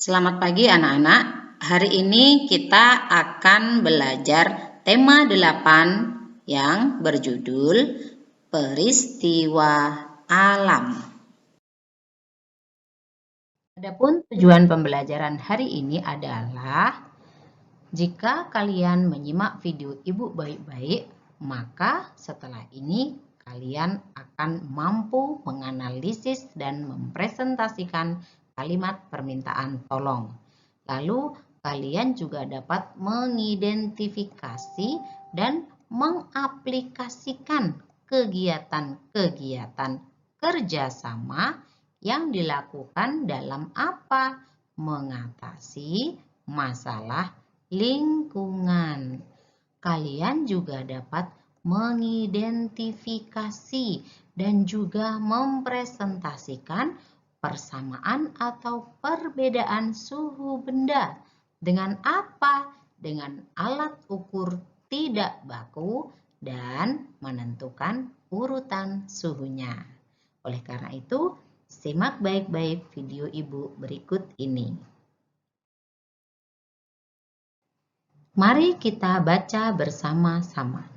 Selamat pagi anak-anak. Hari ini kita akan belajar tema 8 yang berjudul Peristiwa Alam. Adapun tujuan pembelajaran hari ini adalah jika kalian menyimak video Ibu baik-baik, maka setelah ini kalian akan mampu menganalisis dan mempresentasikan kalimat permintaan tolong. Lalu kalian juga dapat mengidentifikasi dan mengaplikasikan kegiatan-kegiatan kerjasama yang dilakukan dalam apa? Mengatasi masalah lingkungan. Kalian juga dapat mengidentifikasi dan juga mempresentasikan persamaan atau perbedaan suhu benda dengan apa? Dengan alat ukur tidak baku dan menentukan urutan suhunya. Oleh karena itu, simak baik-baik video Ibu berikut ini. Mari kita baca bersama-sama.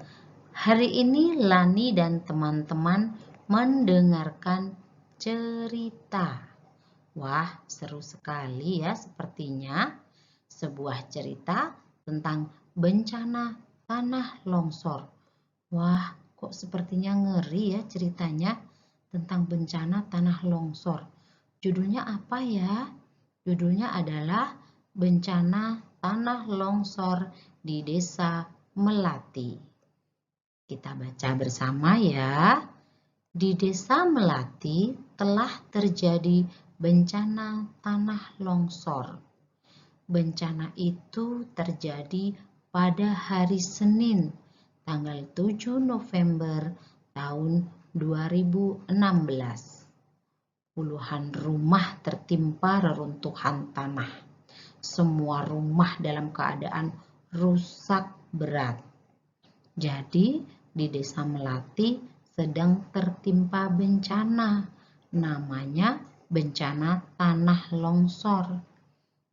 Hari ini Lani dan teman-teman mendengarkan cerita. Wah, seru sekali ya sepertinya. Sebuah cerita tentang bencana tanah longsor. Wah, kok sepertinya ngeri ya ceritanya tentang bencana tanah longsor. Judulnya apa ya? Judulnya adalah Bencana Tanah Longsor di Desa Melati. Kita baca bersama ya. Di Desa Melati telah terjadi bencana tanah longsor. Bencana itu terjadi pada hari Senin, tanggal 7 November tahun 2016. Puluhan rumah tertimpa reruntuhan tanah. Semua rumah dalam keadaan rusak berat. Jadi, di Desa Melati sedang tertimpa bencana. Namanya bencana tanah longsor.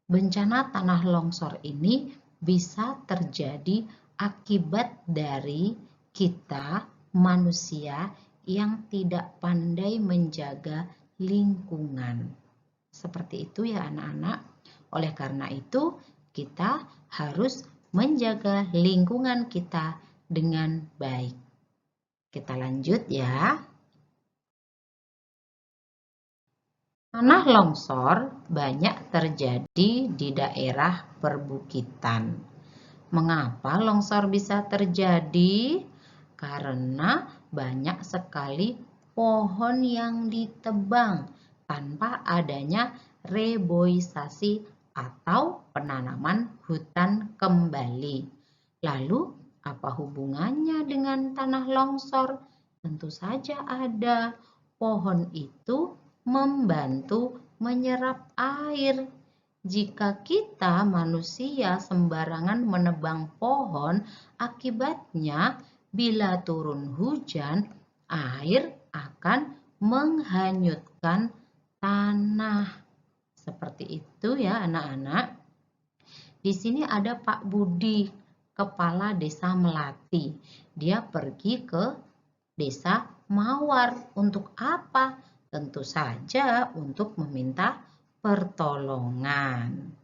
Bencana tanah longsor ini bisa terjadi akibat dari kita manusia yang tidak pandai menjaga lingkungan. Seperti itu ya anak-anak. Oleh karena itu, kita harus menjaga lingkungan kita dengan baik. Kita lanjut ya. Tanah longsor banyak terjadi di daerah perbukitan. Mengapa longsor bisa terjadi? Karena banyak sekali pohon yang ditebang tanpa adanya reboisasi atau penanaman hutan kembali. Lalu, apa hubungannya dengan tanah longsor? Tentu saja ada. Pohon itu membantu menyerap air. Jika kita manusia sembarangan menebang pohon, akibatnya bila turun hujan, air akan menghanyutkan tanah. Seperti itu ya anak-anak. Di sini ada Pak Budi, kepala Desa Melati. Dia pergi ke Desa Mawar. Untuk apa? Tentu saja untuk meminta pertolongan.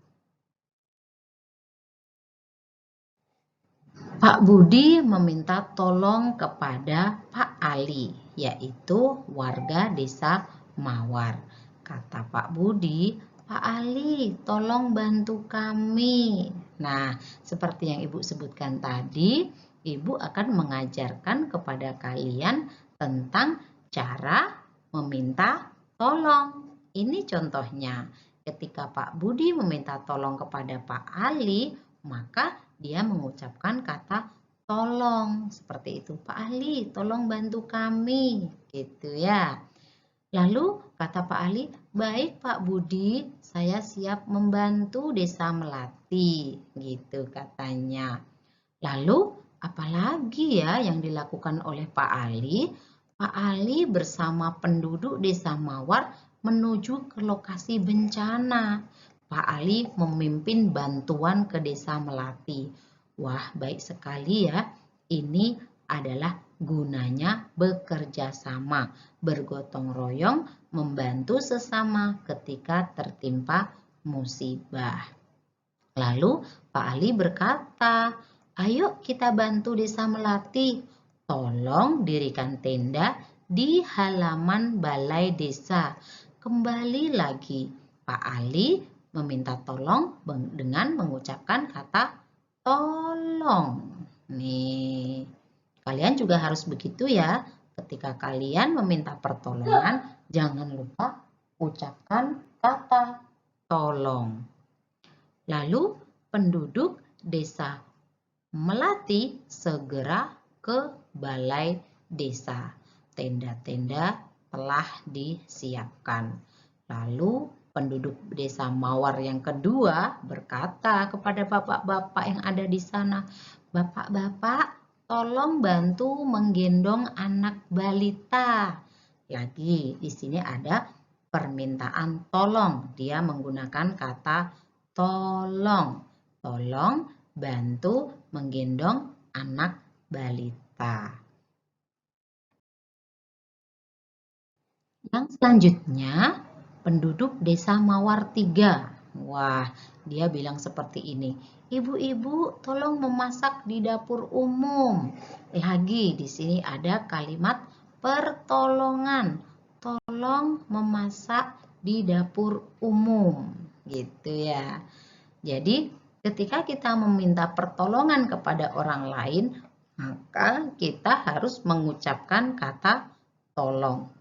Pak Budi meminta tolong kepada Pak Ali, yaitu warga Desa Mawar. Kata Pak Budi, Pak Ali, tolong bantu kami. Nah, seperti yang Ibu sebutkan tadi, Ibu akan mengajarkan kepada kalian tentang cara meminta tolong. Ini contohnya, ketika Pak Budi meminta tolong kepada Pak Ali, maka dia mengucapkan kata tolong. Seperti itu, Pak Ali, tolong bantu kami. Gitu ya. Lalu kata Pak Ali, baik Pak Budi, saya siap membantu Desa Melati. Gitu katanya. Lalu apalagi ya yang dilakukan oleh Pak Ali? Pak Ali bersama penduduk Desa Mawar menuju ke lokasi bencana. Pak Ali memimpin bantuan ke desa Melati. Wah, baik sekali ya. Ini adalah gunanya bekerja sama, bergotong royong, membantu sesama ketika tertimpa musibah. Lalu Pak Ali berkata, "Ayo kita bantu desa Melati. Tolong dirikan tenda di halaman balai desa." Kembali lagi, Pak Ali meminta tolong dengan mengucapkan kata tolong. Nih, kalian juga harus begitu ya. Ketika kalian meminta pertolongan, jangan lupa ucapkan kata tolong. Lalu penduduk desa Melati segera ke balai desa. Tenda-tenda telah disiapkan. Lalu penduduk desa Mawar yang kedua berkata kepada bapak-bapak yang ada di sana, "Bapak-bapak, tolong bantu menggendong anak balita." Lagi di sini ada permintaan tolong. Dia menggunakan kata tolong. Tolong bantu menggendong anak balita. Yang selanjutnya, penduduk desa Mawar 3. Wah, dia bilang seperti ini. "Ibu-ibu, tolong memasak di dapur umum." Lagi di sini ada kalimat pertolongan. Tolong memasak di dapur umum. Gitu ya. Jadi, ketika kita meminta pertolongan kepada orang lain, maka kita harus mengucapkan kata tolong.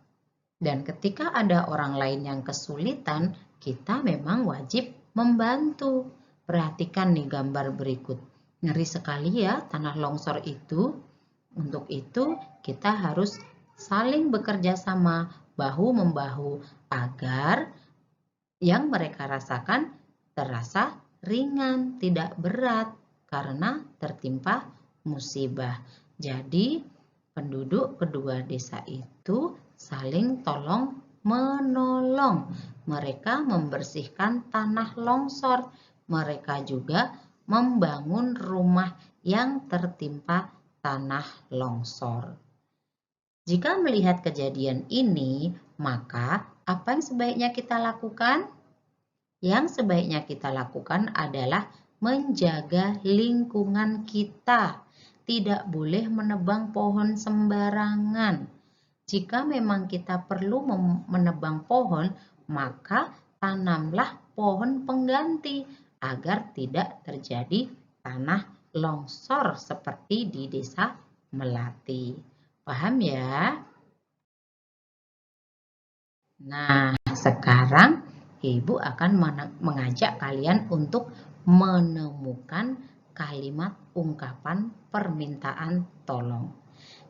Dan ketika ada orang lain yang kesulitan, kita memang wajib membantu. Perhatikan nih gambar berikut. Ngeri sekali ya tanah longsor itu. Untuk itu kita harus saling bekerja sama, bahu-membahu, agar yang mereka rasakan terasa ringan, tidak berat karena tertimpa musibah. Jadi penduduk kedua desa itu saling tolong menolong. Mereka membersihkan tanah longsor. Mereka juga membangun rumah yang tertimpa tanah longsor. Jika melihat kejadian ini, maka apa yang sebaiknya kita lakukan? Yang sebaiknya kita lakukan adalah menjaga lingkungan kita. Tidak boleh menebang pohon sembarangan. Jika memang kita perlu menebang pohon, maka tanamlah pohon pengganti agar tidak terjadi tanah longsor seperti di desa Melati. Paham ya? Nah, sekarang Ibu akan mengajak kalian untuk menemukan kalimat ungkapan permintaan tolong.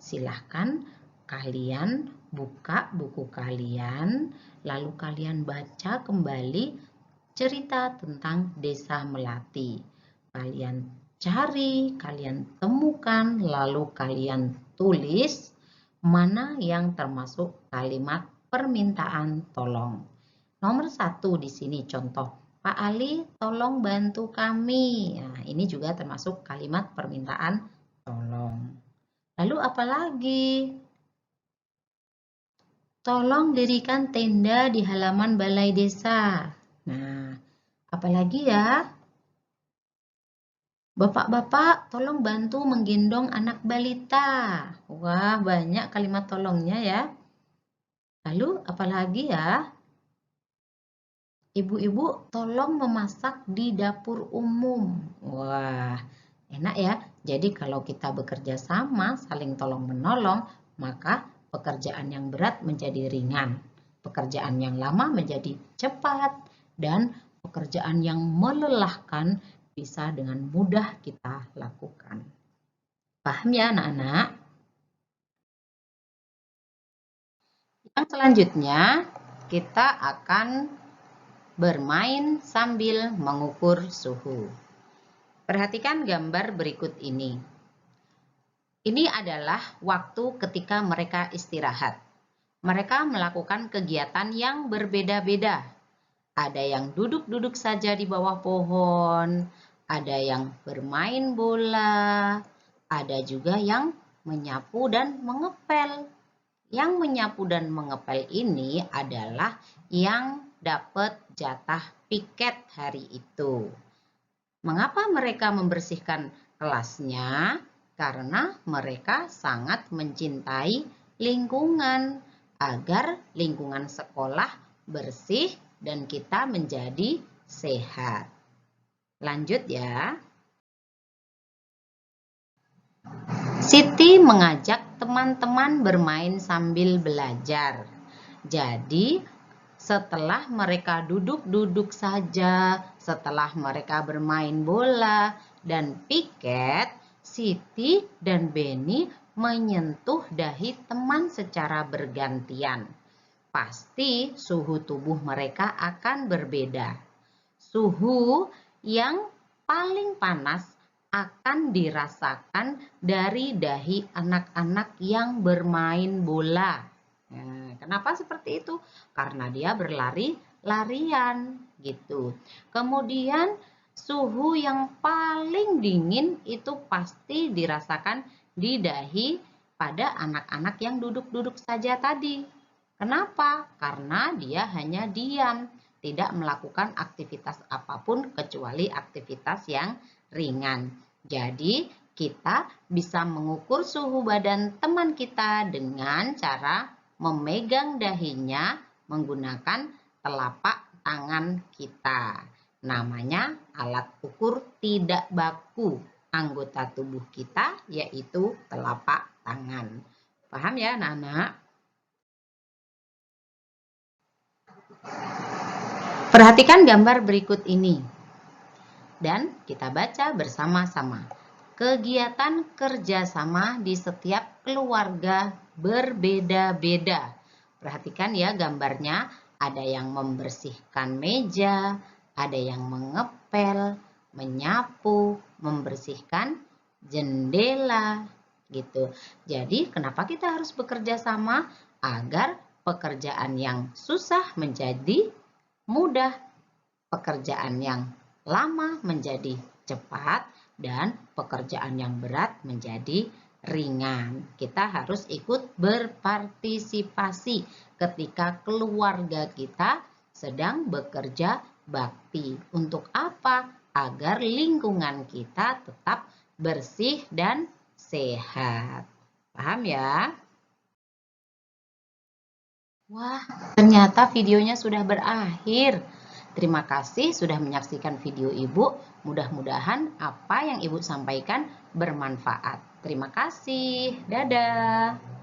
Silahkan kalian buka buku kalian, lalu kalian baca kembali cerita tentang desa Melati. Kalian cari, kalian temukan, lalu kalian tulis mana yang termasuk kalimat permintaan tolong. Nomor 1 di sini contoh, "Pak Ali, tolong bantu kami." Nah, ini juga termasuk kalimat permintaan tolong. Lalu apa lagi? "Tolong dirikan tenda di halaman balai desa." Nah, apalagi ya? "Bapak-bapak, tolong bantu menggendong anak balita." Wah, banyak kalimat tolongnya ya. Lalu apalagi ya? "Ibu-ibu, tolong memasak di dapur umum." Wah, enak ya. Jadi kalau kita bekerja sama, saling tolong menolong, maka pekerjaan yang berat menjadi ringan. Pekerjaan yang lama menjadi cepat. Dan pekerjaan yang melelahkan bisa dengan mudah kita lakukan. Paham ya anak-anak? Yang selanjutnya, kita akan bermain sambil mengukur suhu. Perhatikan gambar berikut ini. Ini adalah waktu ketika mereka istirahat. Mereka melakukan kegiatan yang berbeda-beda. Ada yang duduk-duduk saja di bawah pohon, ada yang bermain bola, ada juga yang menyapu dan mengepel. Yang menyapu dan mengepel ini adalah yang dapat jatah piket hari itu. Mengapa mereka membersihkan kelasnya? Karena mereka sangat mencintai lingkungan, agar lingkungan sekolah bersih dan kita menjadi sehat. Lanjut ya. Siti mengajak teman-teman bermain sambil belajar. Jadi, setelah mereka duduk-duduk saja, setelah mereka bermain bola dan piket, Siti dan Beni menyentuh dahi teman secara bergantian. Pasti suhu tubuh mereka akan berbeda. Suhu yang paling panas akan dirasakan dari dahi anak-anak yang bermain bola. Nah, kenapa seperti itu? Karena dia berlari-larian gitu. Kemudian suhu yang paling dingin itu pasti dirasakan di dahi pada anak-anak yang duduk-duduk saja tadi. Kenapa? Karena dia hanya diam, tidak melakukan aktivitas apapun kecuali aktivitas yang ringan. Jadi, kita bisa mengukur suhu badan teman kita dengan cara memegang dahinya menggunakan telapak tangan kita. Namanya alat ukur tidak baku anggota tubuh kita, yaitu telapak tangan. Paham ya, anak-anak? Perhatikan gambar berikut ini dan kita baca bersama-sama. Kegiatan kerjasama di setiap keluarga berbeda-beda. Perhatikan ya gambarnya, ada yang membersihkan meja, ada yang mengepel, menyapu, membersihkan jendela gitu. Jadi kenapa kita harus bekerja sama? Agar pekerjaan yang susah menjadi mudah, pekerjaan yang lama menjadi cepat, dan pekerjaan yang berat menjadi ringan. Kita harus ikut berpartisipasi ketika keluarga kita sedang bekerja bakti. Untuk apa? Agar lingkungan kita tetap bersih dan sehat. Paham ya? Wah, ternyata videonya sudah berakhir. Terima kasih sudah menyaksikan video Ibu. Mudah-mudahan apa yang Ibu sampaikan bermanfaat. Terima kasih. Dadah.